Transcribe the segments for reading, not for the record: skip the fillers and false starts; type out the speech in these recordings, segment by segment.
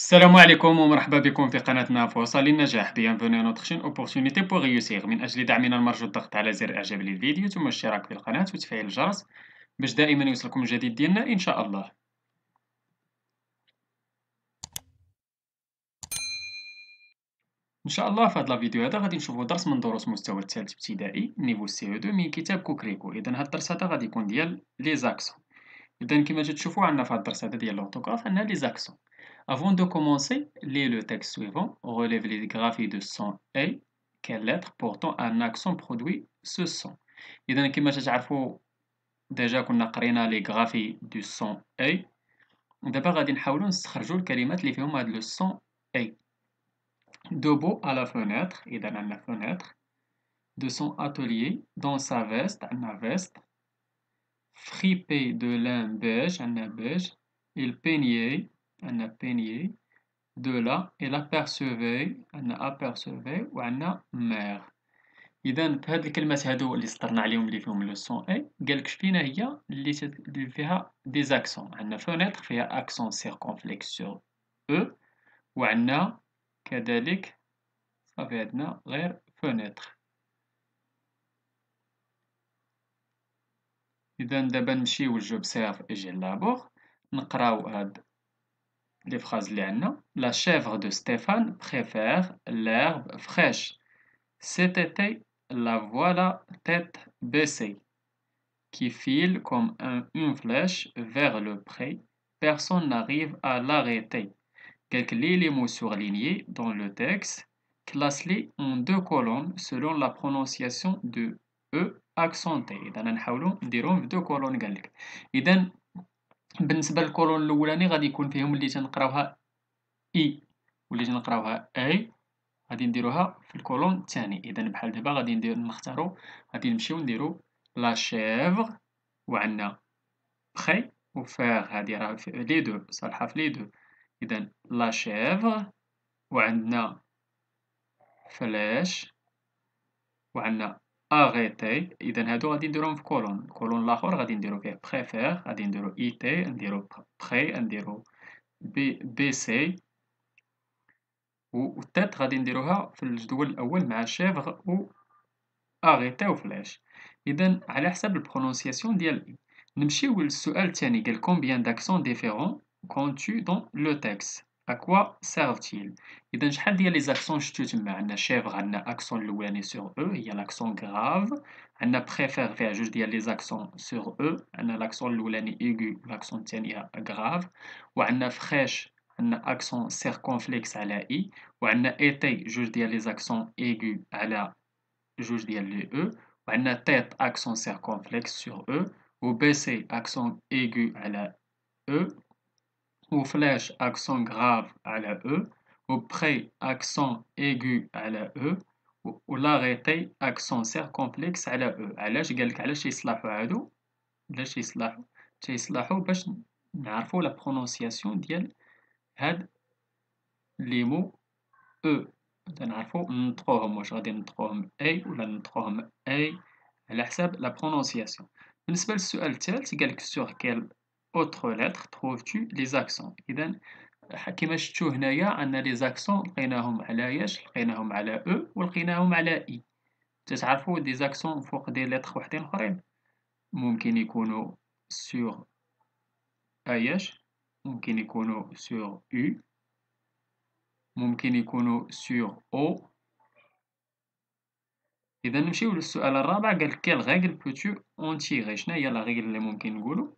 السلام عليكم ومرحبا بكم في قناتنا فرصة للنجاح. Bienvenue à notre chaîne Opportunité pour réussir. من أجل دعمنا المرجو الضغط على زر إعجاب للفيديو ثم الاشتراك في القناة وتفعيل الجرس باش دائما يوصلكم الجديد ديالنا إن شاء الله. إن شاء الله في هذا الفيديو هذا غادي نشوفوا درس من دروس مستوى الثالث ابتدائي نيفو سي او 2 من كتاب كوكريكو. إذا هذا الدرس هذا غادي يكون ديال لي زاكسون. إذا كما تشوفوا عندنا في هذا الدرس هذا ديال l'orthographe عندنا لي زاكسون. Avant de commencer, lis le texte suivant, relève les graphies de son et quelle lettre portant un accent produit ce son. إذا كما تعرفوا ديجا كنا قرينا لي غرافي دو سون اي، ودابا غادي نحاولوا نستخرجوا الكلمات اللي فيهم هاد لو سون اي. Debout à la fenêtre، إذا عندنا fenêtre. De son atelier dans sa veste، عندنا veste. Fripé de lin beige، عندنا beige. Il peignait، عندنا peignait. De là il apercevait، عندنا apercevait وعندنا mère. إذا بهاد الكلمات هادو اللي سطرنا عليهم اللي فيهم لو سون اي قالك شفينا هي اللي فيها دي زاكسون. عندنا فونيتر فيها اكسون سيركونفليكس سور او، وعندنا كذلك صافي عندنا غير فونيتر. إذا دابا نمشيو لجوبسيرف اي جي لابور نقراو هاد لي فراز اللي عندنا. La chèvre de Stéphane préfère l'herbe fraîche. Cet été la voilà tête baissée, qui file comme une flèche vers le pré. Personne n'arrive à l'arrêter. Quelques les mots surlignés dans le texte, classe-les en deux colonnes selon la prononciation de E accenté. إذا نحاولوا نديروهم في دو كولون قالك. إذا بالنسبة للكولون الأولاني غادي يكون فيهم اللي تنقراوها إي واللي تنقراوها أي، غادي نديروها في الكولون الثاني. اذا بحال دابا غادي نختارو، غادي نمشيو نديرو لا شيفغ وعندنا بخي وفيغ، هادي راه لي دو صالحه في لي دو. اذا لا شيفغ وعندنا فلاش وعندنا اغيتي. اذا هادو غادي نديروهم في كولون. الكولون الاخر غادي نديرو فيه بريفير، غادي نديرو اي تي، نديرو بخي، نديرو بي سي، والتات غادي نديروها في الجدول الاول مع شيفغ و اغيتي وفلاش. اذا على حسب البرونونسياسيون ديال نمشيو للسؤال الثاني. قال combien d'accents différents comptes-tu dans le texte؟ à quoi servent-ils؟ اذا شحال ديال لي زاكسون شفتو تما؟ عندنا شيفغ عندنا اكسون الاولاني سور او هي لاكسون غراف، عندنا بريفير فيها جوج ديال لي زاكسون سور او، عندنا لاكسون الاولاني ايغو لاكسون الثانيه غراف، وعندنا فريش عندنا اكسون سيركونفليكس على اي، وعندنا ايتي جوج ديال لي زاكسون ايغو على جوج ديال لي او، وعندنا تيت اكسون سيركونفليكس سور او، و بي سي اكسون ايغو على او، و فلاش اكسون غراف على او، و بري اكسون ايغو على او، و لاغيتي اكسون سيركونفليكس على او. علاش قالك علاش يصلحوا هادو؟ علاش يصلحوا؟ تيصلحوا باش نعرفوا لا برونونسياسيون ديال هاد لي مو او، تنعرفوا ننطقوهم واش غادي ننطقوهم اي ولا ننطقوهم اي على حساب لا برونونسياسيون. بالنسبه للسؤال الثالث قالك سور كيل اوتر لتر تروف-tu لي زاكسون؟ اذا كما شفتوا هنايا عندنا لي زاكسون لقيناهم على ياش؟ لقيناهم على او ولقيناهم على اي. تتعرفوا دي زاكسون فوق دي لتر وحدين اخرين ممكن يكونوا سور اياش، ممكن يكونوا سور او، ممكن يكونوا سور او. إذا نمشيو للسؤال الرابع قال quelle règle peux-tu en tirer؟ شنو هي لا règle اللي ممكن نقولو؟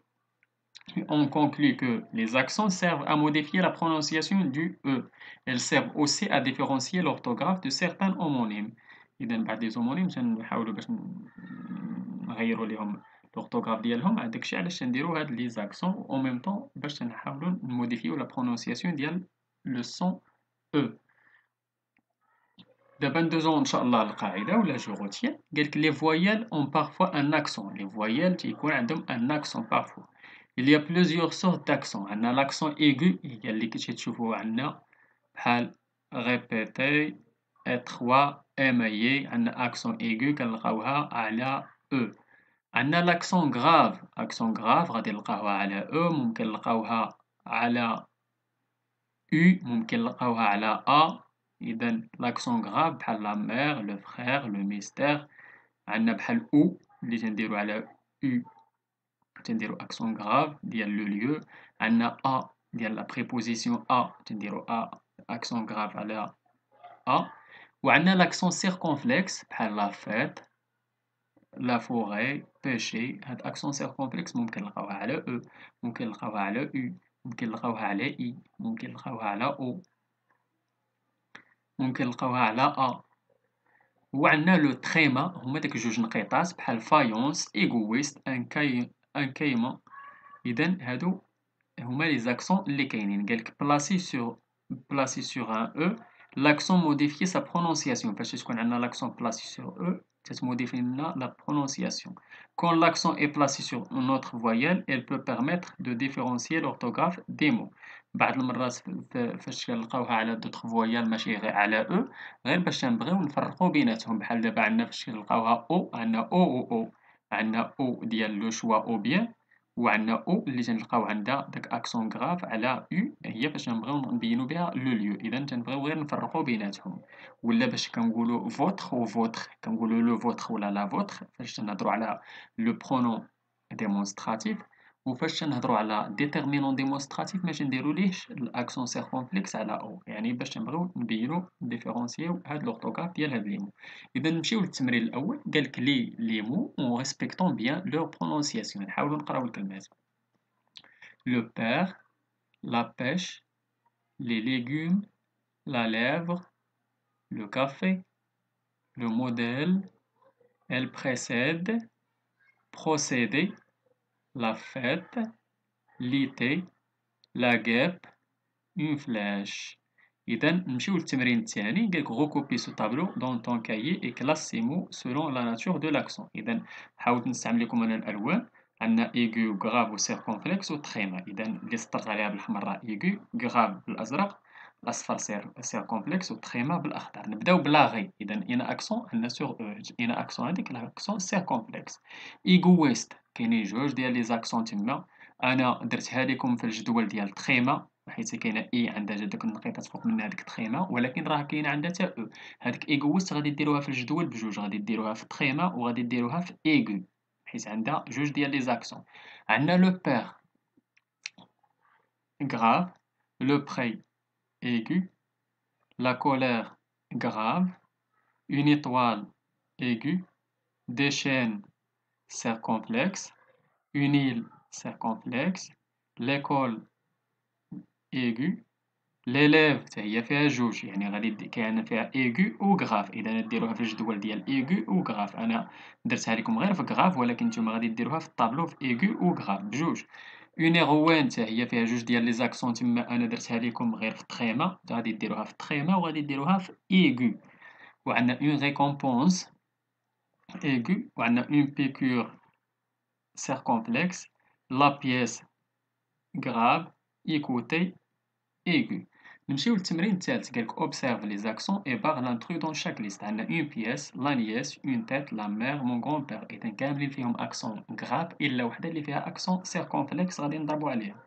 On conclut que les accents servent à modifier la prononciation du E. Elles servent aussi à différencier l'orthographe de certains homonymes. إذا بعد لي زومونيم تنحاولو باش نغيرو ليهم l'orthographe ديالهم. هداك الشيء علاش تنديرو هاد لي زاكسون و en même temps باش تنحاولو نموديفيو la prononciation ديال le son E. دابا ندوزو ان شاء الله القاعده ولا جو روتيان. قالك لي فويال اون بارفوا ان اكسون. لي فويال تيكون عندهم ان اكسون بارفوا. il y a plusieurs sortes d'accents. عندنا لاكسون ايغو هي اللي كتشوفوها عندنا بحال ريبيتي، اتخوا، ايمايي. عندنا اكسون ايغو كنلقاوها على او. عندنا لاكسون غراف، اكسون غراف غادي نلقاوها على او، ممكن نلقاوها على U ممكن نلقاوها على A. إذا l'accent grave بحال la mère, le frère, le mystère. عندنا بحال O اللي تنديرو على U تنديرو accent grave ديال le lieu. عندنا A ديال la préposition A تنديرو A accent grave على A. وعندنا l'accent circonflexe بحال la fête, la forêt, pêcher. هاد accent circonflexe ممكن نلقاوها على E, ممكن نلقاوها على U, ممكن نلقاوها على I, ممكن نلقاوها على O, ممكن نلقاوها على A. وعندنا لو تريما هما داك جوج نقيطات بحال فايونس, ايغويست, انكايمون. إذا هادو هما لي زاكسون اللي كاينين. قالك بلاسي سور ان او l'accent modifie sa prononciation. فاش تكون عندنا l'accent placé sur E تتموديفي لنا la prononciation. Quand l'accent est placé sur une autre voyelle, elle peut permettre de différencier l'orthographe des mots. بعض المرات فاش كنلقاوها على دوطخ فويال ماشي غير على او غير باش تنبغيو نفرقو بيناتهم. بحال دابا عندنا فاش كنلقاوها او عندنا او عندنا او ديال لو شوا او بيان وعندنا او اللي تنلقاو عندها داك اكسون غراف على يو هي فاش نبغيو نبينو بها لو ليو. اذا تنبغيو غير نفرقو بيناتهم. ولا باش كنقولوا فوتر و فوتر كنقولوا لو فوتر ولا لا فوتر فاش تنهضروا على لو برونون ديمونستراتيف. وفاش تنهضروا على ديتيرمينون ديمونستراتيف ما نديروليهش الاكسون سيركونفليكس على او، يعني باش نبغيو نبينو ديفيرونسيو هاد لورتوغراف ديال هاد لي مو. اذا نمشيو للتمرين الاول. قالك لي مو اون ريسبكتون بيان لور برونونسياسيون. نحاولوا نقراو الكلمات. لو بير, la pêche, les légumes, la lèvre, le café, le modèle, elle précède, procéder, la fête, l'été, la guêpe, une flèche. إذا نمشيو للتمرين الثاني. قالك recopie ce tableau dans ton cahier et classe ces mots selon la nature de l'accent. إذا حاولت نستعمل لكم أنا الألوان. عندنا aigu و grave و circonflexe و tréma. إذا اللي سطرت عليها بالحمراء aigu, grave بالأزرق, الأصفر circonflexe و tréma بالأخضر. نبداو بلاغي. إذا إنا أكسون عندنا سور أو, إنا أكسون هاديك الأكسون circonflexe. ايغويست كاينين جوج ديال لي زاكسون تما. أنا درتها لكم في الجدول ديال تريما حيت كاينه اي عندها دوك النقيطات فوق منها هذيك تخيمه، ولكن راه كاينه عندها حتى او. هذيك ايغويست غادي ديروها في الجدول بجوج، غادي ديروها في تخيمه وغادي ديروها في ايغو حيت عندها جوج ديال لي زاكسون. عندنا لو بير grave, le pré aigu, la colère grave, une étoile aiguë, des chaînes circonflexes, une île circonflexe, l'école aiguë, l'élève حتى هي فيها جوج، يعني غادي كاين فيها ايغو و غراف. اذا ديروها في الجدول ديال ايغو و غراف. انا درتها لكم غير في غراف ولكن نتوما غادي ديروها في الطابلو في ايغو و غراف بجوج. اون ايغوان حتى هي فيها جوج ديال لي زاكسون تما. انا درتها لكم غير في تخيمه، غادي ديروها في تخيمه وغادي ديروها في ايغو. وعندنا اون ريكومبونس ايغو وعندنا اون بيكور سيركونفلكس لا بيس غراف écouter aigu. نمشيو للتمرين الثالث. قالك observe les accents et barre l'intrus dans chaque liste. عندنا une pièce, la nièce, une tête, la mère, mon grand-père. إذا كاملين فيهم accent grave إلا وحدة اللي فيها accent circonflexe غادي نضربو عليها.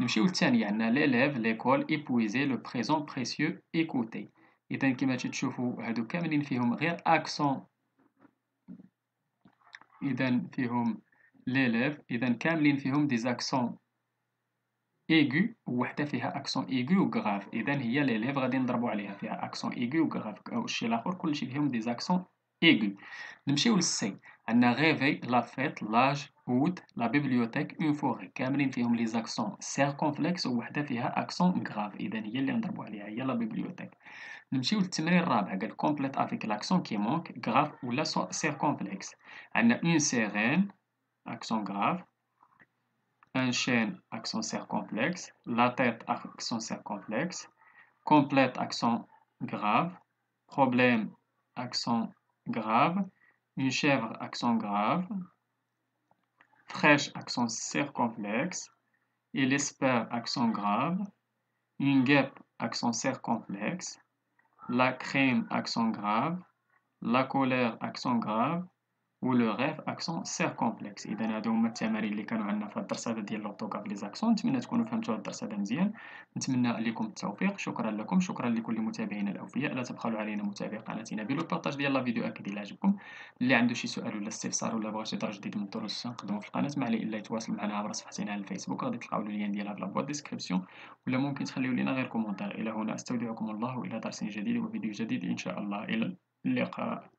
نمشيو للثانية. عندنا l'élève, l'école, épuisé, le présent précieux, écouter. إذا كما تشوفوا هادو كاملين فيهم غير accent. إذا فيهم l'élève. إذا كاملين فيهم des accents ايغو وحده فيها اكسون ايغو و غراف. اذا هي ليليف غادي نضربوا عليها فيها اكسون ايغو و غراف. والشي الاخر كلشي فيهم دي زاكسون ايغو. نمشيو للسي. عندنا غيفي, لا فيت, لاج, اود, لا بيبليوتيك, اون فوري. كاملين فيهم لي زاكسون سيركونفلكس وحده فيها اكسون غراف. اذا هي اللي نضربوا عليها هي لا بيبليوتيك. نمشيو للتمرين الرابع. قال كومبليت افيك لاكسون كي مونك غراف ولا سيركونفلكس. عندنا اون سيرين اكسون غراف, un chêne, accent circonflexe, la tête, accent circonflexe, complète, accent grave, problème, accent grave, une chèvre, accent grave, fraîche, accent circonflexe, il espère, accent grave, une guêpe, accent circonflexe, la crème, accent grave, la colère, accent grave, ولو غيف اكسون سيركومبلكس. اذا هادو هما التمارين اللي كانوا عندنا في هاد الدرس هذا ديال لورتوغراف لي زاكسون. نتمنى تكونوا فهمتوا هاد الدرس هذا مزيان. نتمنى لكم التوفيق. شكرا لكم، شكرا لكل متابعينا الاوفياء. لا تبخلوا علينا متابعه قناتنا بلو بارطاج ديال لا فيديو اكيد الا عجبكم. اللي عنده شي سؤال ولا استفسار ولا بغى شي درس جديد من الدروس نقدموا في القناه، ما عليه الا يتواصل معنا عبر صفحتنا على الفيسبوك، غادي تلقاو اللين ديالها في لابواط ديسكريبسيون، ولا ممكن تخليو لينا غير كومونتير. الى هنا استودعكم الله، والى درس جديد وفيديو جديد ان شاء الله. الى اللقاء.